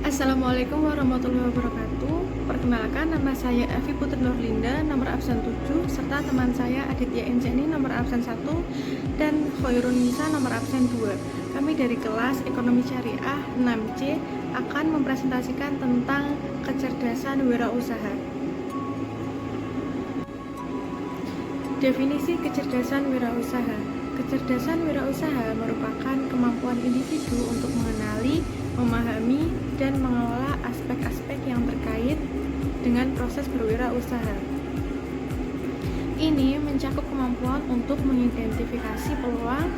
Assalamualaikum warahmatullahi wabarakatuh. Perkenalkan, nama saya Evi Putri Nurlinda, nomor absen 7, serta teman saya Aditya Enjani, nomor absen 1, dan Khairun Nisa, nomor absen 2. Kami dari kelas Ekonomi Syariah 6C akan mempresentasikan tentang kecerdasan wirausaha. Definisi kecerdasan wirausaha. Kecerdasan wirausaha merupakan kemampuan individu untuk mengenali, memahami, dan mengelola aspek-aspek yang terkait dengan proses berwirausaha. Ini mencakup kemampuan untuk mengidentifikasi peluang,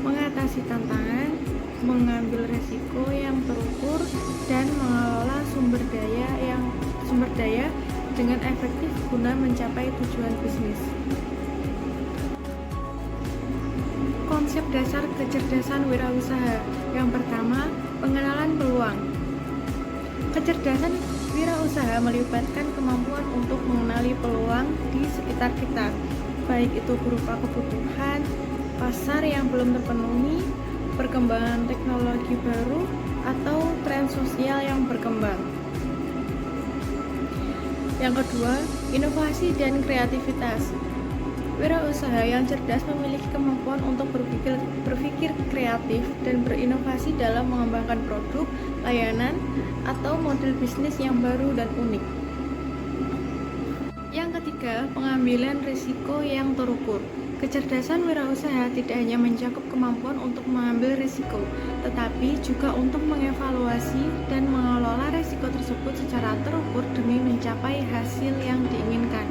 mengatasi tantangan, mengambil risiko yang terukur, dan mengelola sumber daya dengan efektif guna mencapai tujuan bisnis. Konsep dasar kecerdasan wirausaha. Yang pertama, pengenalan peluang. Kecerdasan wirausaha melibatkan kemampuan untuk mengenali peluang di sekitar kita, baik itu berupa kebutuhan, pasar yang belum terpenuhi, perkembangan teknologi baru, atau tren sosial yang berkembang. Yang kedua, inovasi dan kreativitas. Wirausaha yang cerdas memiliki kemampuan untuk berpikir kreatif dan berinovasi dalam mengembangkan produk, layanan, atau model bisnis yang baru dan unik. Yang ketiga, pengambilan risiko yang terukur. Kecerdasan wirausaha tidak hanya mencakup kemampuan untuk mengambil risiko, tetapi juga untuk mengevaluasi dan mengelola risiko tersebut secara terukur demi mencapai hasil yang diinginkan.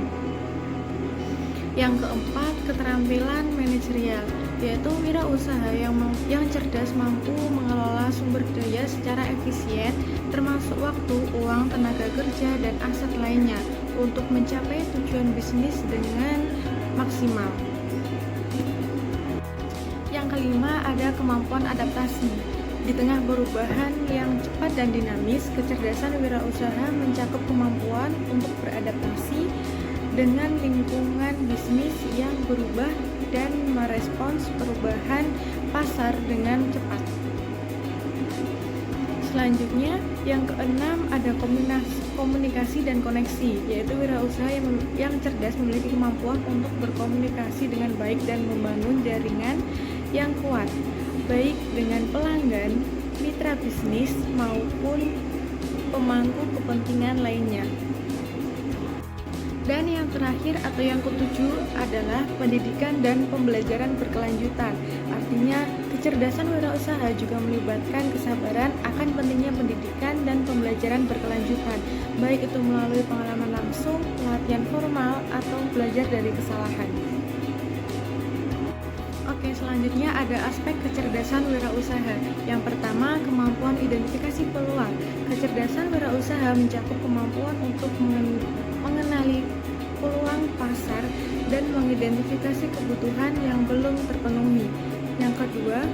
Yang keempat, keterampilan manajerial, yaitu wirausaha yang cerdas mampu mengelola sumber daya secara efisien, termasuk waktu, uang, tenaga kerja, dan aset lainnya untuk mencapai tujuan bisnis dengan maksimal. Yang kelima, ada kemampuan adaptasi. Di tengah perubahan yang cepat dan dinamis, kecerdasan wirausaha mencakup kemampuan untuk beradaptasi dengan lingkungan bisnis yang berubah dan merespons perubahan pasar dengan cepat. Selanjutnya, yang keenam ada komunikasi dan koneksi, yaitu wirausaha yang cerdas memiliki kemampuan untuk berkomunikasi dengan baik dan membangun jaringan yang kuat, baik dengan pelanggan, mitra bisnis, maupun pemangku kepentingan lainnya. Dan yang terakhir atau yang ketujuh adalah pendidikan dan pembelajaran berkelanjutan. Artinya, kecerdasan wirausaha juga melibatkan kesabaran akan pentingnya pendidikan dan pembelajaran berkelanjutan, baik itu melalui pengalaman langsung, pelatihan formal, atau belajar dari kesalahan. Oke, selanjutnya ada aspek kecerdasan wirausaha. Yang pertama, kemampuan identifikasi peluang. Kecerdasan wirausaha mencakup kemampuan untuk mengenali peluang pasar dan mengidentifikasi kebutuhan yang belum terpenuhi. Yang kedua,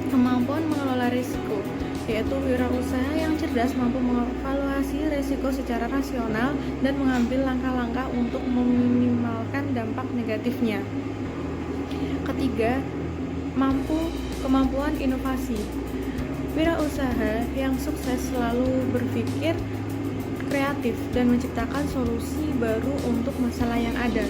kemampuan mengelola risiko, yaitu wirausaha yang cerdas mampu mengevaluasi risiko secara rasional dan mengambil langkah-langkah untuk meminimalkan dampak negatifnya. Ketiga, kemampuan inovasi. Wirausaha yang sukses selalu berpikir kreatif dan menciptakan solusi baru untuk masalah yang ada.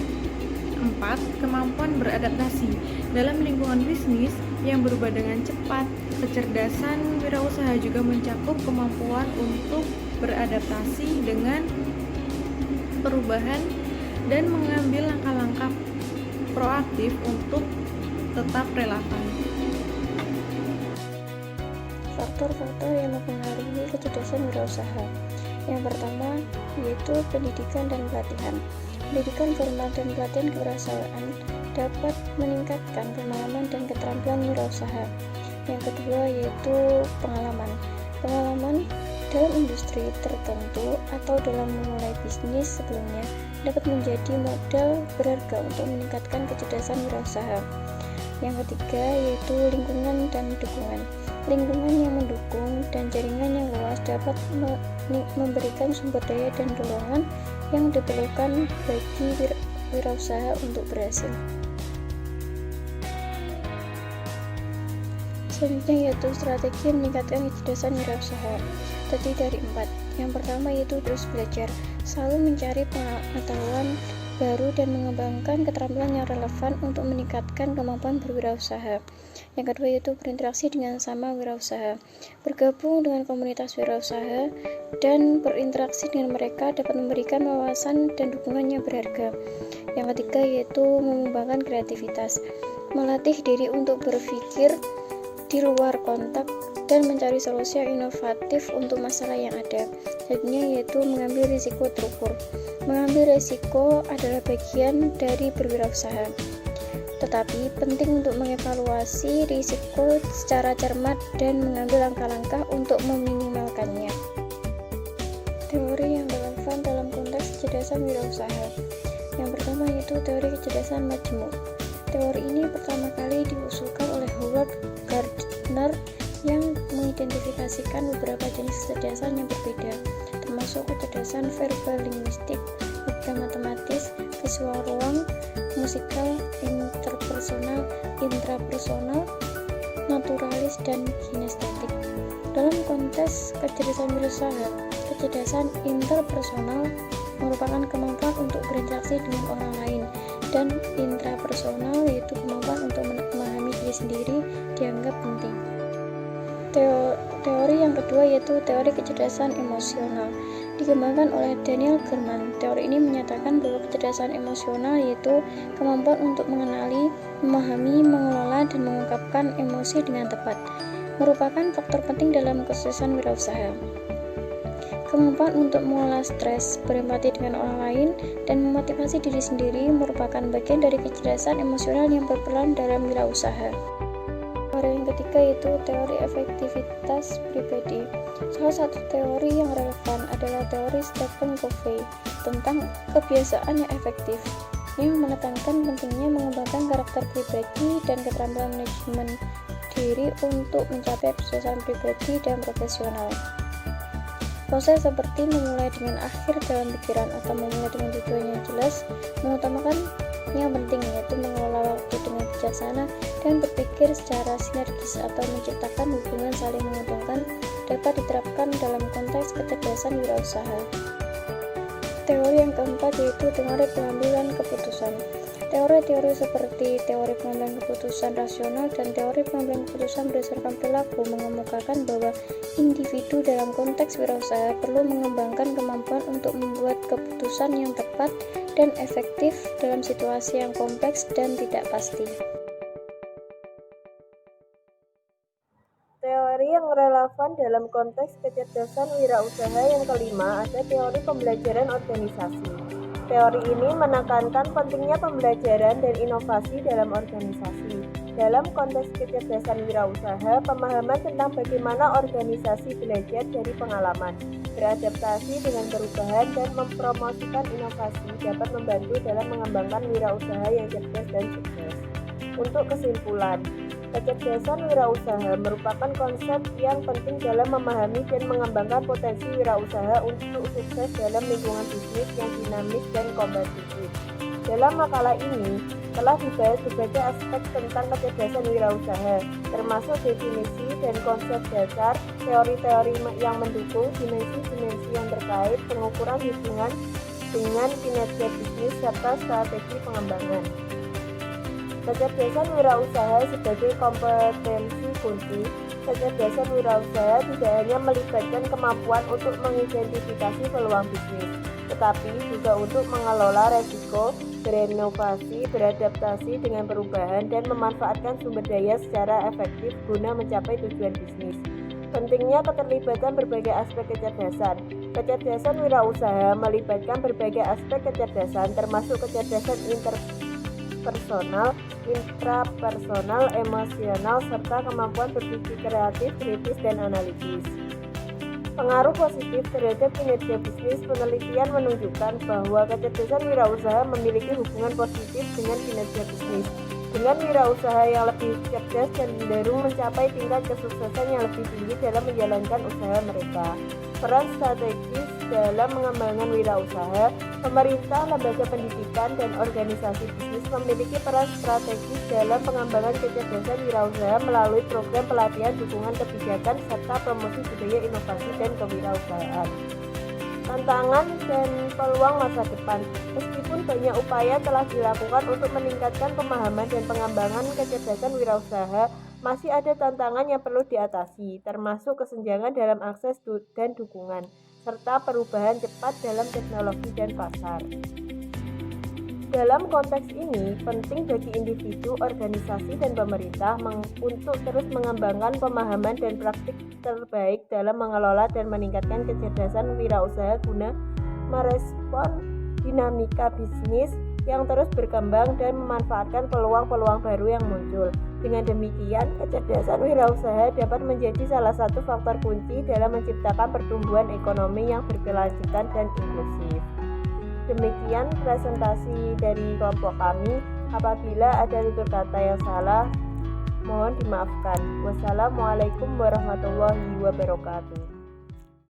4. Kemampuan beradaptasi. Dalam lingkungan bisnis yang berubah dengan cepat, kecerdasan wirausaha juga mencakup kemampuan untuk beradaptasi dengan perubahan dan mengambil langkah-langkah proaktif untuk tetap relevan. Faktor-faktor yang mempengaruhi kecerdasan wirausaha. Yang pertama yaitu pendidikan dan pelatihan. Pendidikan formal dan pelatihan kewirausahaan dapat meningkatkan pemahaman dan keterampilan wirausaha. Yang kedua yaitu pengalaman. Pengalaman dalam industri tertentu atau dalam memulai bisnis sebelumnya dapat menjadi modal berharga untuk meningkatkan kecerdasan wirausaha. Yang ketiga yaitu lingkungan dan dukungan. Lingkungan yang mendukung dan jaringan yang luas dapat memberikan sumber daya dan dorongan yang diperlukan bagi wirausaha untuk berhasil. Selanjutnya yaitu strategi meningkatkan kecerdasan wirausaha. Terdiri dari 4. Yang pertama yaitu terus belajar, selalu mencari pengetahuan baru dan mengembangkan keterampilan yang relevan untuk meningkatkan kemampuan berwirausaha. Yang kedua yaitu berinteraksi dengan sama wirausaha, bergabung dengan komunitas wirausaha dan berinteraksi dengan mereka dapat memberikan wawasan dan dukungan yang berharga. Yang ketiga yaitu mengembangkan kreativitas, melatih diri untuk berpikir di luar kotak dan mencari solusi yang inovatif untuk masalah yang ada. Selanjutnya yaitu mengambil risiko terukur. Mengambil risiko adalah bagian dari berwirausaha, tetapi penting untuk mengevaluasi risiko secara cermat dan mengambil langkah-langkah untuk meminimalkannya. Teori yang relevan dalam konteks kecerdasan wirausaha. Yang pertama yaitu teori kecerdasan majemuk. Teori ini pertama kali diusulkan oleh Howard Gardner yang mengidentifikasikan beberapa jenis kecerdasan yang berbeda, termasuk kecerdasan verbal linguistik, logika matematis, visual ruang, musikal, interpersonal, intrapersonal, naturalis, dan kinestetik. Dalam konteks kecerdasan wirausaha, kecerdasan interpersonal merupakan kemampuan untuk berinteraksi dengan orang lain, dan intrapersonal yaitu kemampuan untuk memahami diri sendiri dianggap penting. Teori yang kedua yaitu teori kecerdasan emosional, dikembangkan oleh Daniel Goleman. Teori ini menyatakan bahwa kecerdasan emosional yaitu kemampuan untuk mengenali, memahami, mengelola, dan mengungkapkan emosi dengan tepat, merupakan faktor penting dalam kesuksesan wirausaha. Kemampuan untuk mengolah stres, berempati dengan orang lain, dan memotivasi diri sendiri merupakan bagian dari kecerdasan emosional yang berperan dalam wirausaha. Teori yang ketiga yaitu teori efektivitas pribadi. Salah satu teori yang relevan adalah teori Stephen Covey tentang kebiasaan yang efektif, yang menekankan pentingnya mengembangkan karakter pribadi dan keterampilan manajemen diri untuk mencapai kesuksesan pribadi dan profesional. Proses seperti memulai dengan akhir dalam pikiran atau memulai dengan tujuan yang jelas, mengutamakan yang penting yaitu mengelola waktu dengan bijaksana dan berpikir secara sinergis atau menciptakan hubungan saling menguntungkan dapat diterapkan dalam konteks kecerdasan wirausaha. Teori yang keempat yaitu teori pengambilan keputusan. Teori-teori seperti teori pengambilan keputusan rasional dan teori pengambilan keputusan berdasarkan perilaku mengemukakan bahwa individu dalam konteks wirausaha perlu mengembangkan kemampuan untuk membuat keputusan yang tepat dan efektif dalam situasi yang kompleks dan tidak pasti. Teori yang relevan dalam konteks kecerdasan wirausaha yang kelima ada teori pembelajaran organisasi. Teori ini menekankan pentingnya pembelajaran dan inovasi dalam organisasi. Dalam konteks kecerdasan wirausaha, pemahaman tentang bagaimana organisasi belajar dari pengalaman, beradaptasi dengan perubahan, dan mempromosikan inovasi dapat membantu dalam mengembangkan wirausaha yang cerdas dan sukses. Untuk kesimpulan, kecerdasan wirausaha merupakan konsep yang penting dalam memahami dan mengembangkan potensi wirausaha untuk sukses dalam lingkungan bisnis yang dinamis dan kompetitif. Dalam makalah ini, telah dibahas berbagai aspek tentang kecerdasan wirausaha, termasuk definisi dan konsep dasar, teori-teori yang mendukung, dimensi-dimensi yang terkait, pengukuran hubungan dengan kinerja bisnis, serta strategi pengembangan. Kecerdasan wirausaha sebagai kompetensi kunci. Kecerdasan wirausaha tidak hanya melibatkan kemampuan untuk mengidentifikasi peluang bisnis, tetapi juga untuk mengelola resiko, berinovasi, beradaptasi dengan perubahan, dan memanfaatkan sumber daya secara efektif guna mencapai tujuan bisnis. Pentingnya keterlibatan berbagai aspek kecerdasan. Kecerdasan wirausaha melibatkan berbagai aspek kecerdasan, termasuk kecerdasan personal, intrapersonal, emosional, serta kemampuan berpikir kreatif, kritis, dan analitis. Pengaruh positif terhadap kinerja bisnis. Penelitian menunjukkan bahwa kecerdasan wirausaha memiliki hubungan positif dengan kinerja bisnis. Dengan wirausaha yang lebih cerdas dan cenderung mencapai tingkat kesuksesan yang lebih tinggi dalam menjalankan usaha mereka. Peran strategis dalam mengembangkan wirausaha, pemerintah, lembaga pendidikan, dan organisasi bisnis memiliki peran strategis dalam pengembangan kecerdasan wirausaha melalui program pelatihan, dukungan kebijakan, serta promosi budaya inovasi dan kewirausahaan. Tantangan dan peluang masa depan. Meskipun banyak upaya telah dilakukan untuk meningkatkan pemahaman dan pengembangan kecerdasan wirausaha, masih ada tantangan yang perlu diatasi, termasuk kesenjangan dalam akses dan dukungan, serta perubahan cepat dalam teknologi dan pasar. Dalam konteks ini, penting bagi individu, organisasi, dan pemerintah untuk terus mengembangkan pemahaman dan praktik terbaik dalam mengelola dan meningkatkan kecerdasan wirausaha guna merespon dinamika bisnis yang terus berkembang dan memanfaatkan peluang-peluang baru yang muncul. Dengan demikian, kecerdasan wirausaha dapat menjadi salah satu faktor kunci dalam menciptakan pertumbuhan ekonomi yang berkelanjutan dan inklusif. Demikian presentasi dari kelompok kami. Apabila ada tutur kata yang salah, mohon dimaafkan. Wassalamualaikum warahmatullahi wabarakatuh.